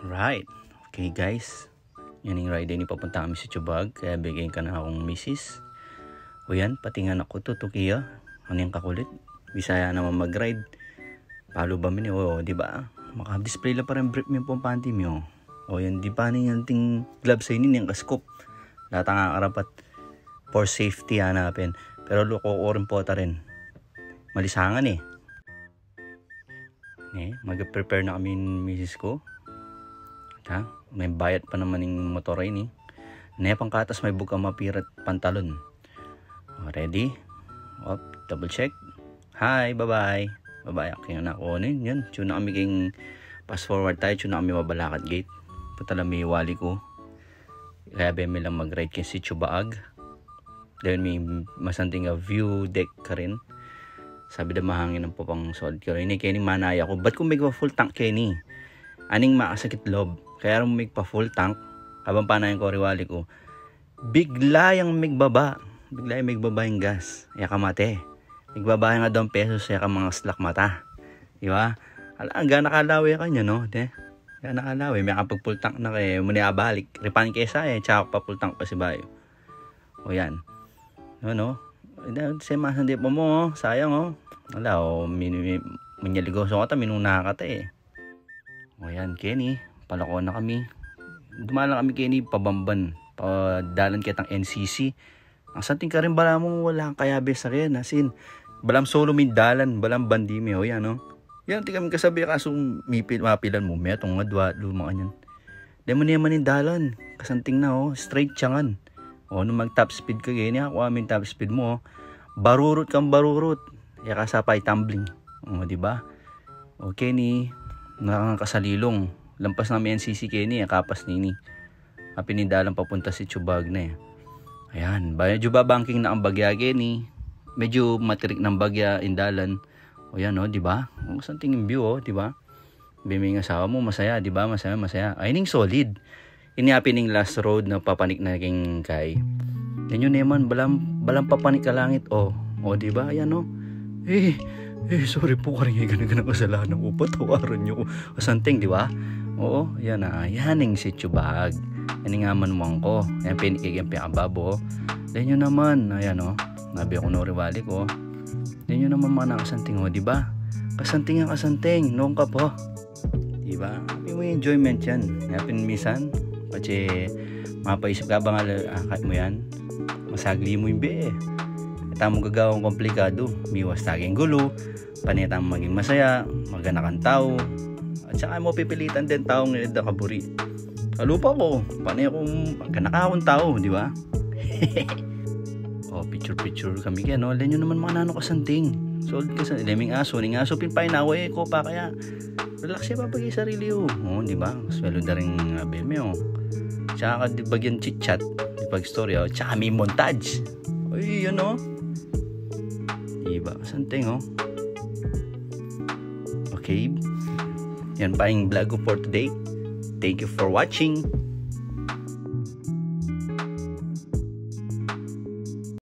Right. Okay guys. Yan yung ride ni papunta kami sa Tubag. Kaya bigyan ka na akong misis. O yan, pati nga ako to Tukiya. Ano yung kakulit? Bisaya naman mag-ride. Palo ba min? O diba? Maka-display lang parang brief mo pong panty mo. O yan, di pa yung ting gloves sa inin yung kaskop. Lahat ang karapat for safety hanapin. Pero loko ko rin po ta rin. Malisangan eh. Mag-prepare na kami ng misis ko. Ha? May bayad pa naman yung motor ini. Pang katas may buka mapirat pantalon. Ready? Double check. Hi, bye-bye. Bye-bye. Okay na ako. Yan. Tune na kami king fast forward tayo. Tune na kami Mabalacat Gate. Punta lang may wali ko. Kaya may lang mag-ride kin si Chubaag. Dahil may masanting view deck ka rin. Sabi na mahangin ang popang solid ka rin. Kaya manaya ko. Ba't kung may full tank Kenny? Aning makasakit loob. Kaya rin may pa full tank. Habang panayin ko riwali ko. Bigla yung migbaba. Bigla yung migbaba yung gas. Yaka mate. Migbaba nga daw pesos. Yaka mga slack mata. Diba? Alam, gana nakalawi ka nyo no? Gana nakalawi. May kapag full tank na kayo. Muna balik. Ripan kesa Tsaka pa full tank pa si Bayo. O yan. Ano? Semasan di pa mo. Sayang Wala minyaligoso ka ta. Minuna ka ta O yan, Kenny. Palako na kami. Dumalang kami, Kenny, pabamban. Padalan kitang NCC. Ang santing ka rin bala mo, wala kang kayabe sa rin. Asin, balam solo min dalan, balam bandimi. O yan, Yan, di kami kasabi, kaso mapilan mo. May itong ngadwa, lumang yan. Di mo naman yung dalan. Kasanting na, straight tiyangan. Nung mag-top speed ka, Kenny, ako amin top speed mo, barurot kang barurot. Kasapay tumbling. Diba? O, Kenny, nakakasalilong. Lampas namin NCC Kenny, kapas nini. Pinindalan papunta si Tubag na Ayan, medyo babangking na ang bagya Kenny. Medyo matirik ng bagya indalan. O yan di ba? Saan tingin view di ba? Biming asawa mo masaya, di ba? Masaya. Ay ning solid. Ini pining last road na papanik na king kay. Yan yun naman balam papanik ka langit di ba? Ayan sorry po karing ganang kasalanan ko. Patawaran niyo ko. Santing, di ba? Oo, yan Yaning si Tubag. Yan nga manuang ko. Yan pinikigyan pinakababo. Yan yun naman. Ayan Nabi ako noriwali ko. Yan yun naman mga nakasanting di ba? Kasanting ang kasanting. Noong ka po. Di ba? Happy mo enjoyment yan. Happy minsan. Kasi mapaisip ka ba nga kahit mo yan? Masagli mo yung be Tamo gagawang komplikado. Miwas taging gulo. Panitang maging masaya. Magana kang tao. At saka mo pipilitan din taong nilid na kaburi. Kalupa ko. Panay akong magkanakawang tao. Di ba? Picture kami kaya Alam nyo naman mga nano kasanting. Sold ka sa leming aso. Ning aso pinpay na ko pa kaya. Relax siya papagay sarili di ba? Swelo da rin beme Tsaka di bagyan chit-chat. Di pag story Tsaka may montage. Ay yan Diba? Santing Okay. Yan pa yung vlog ko for today. Thank you for watching.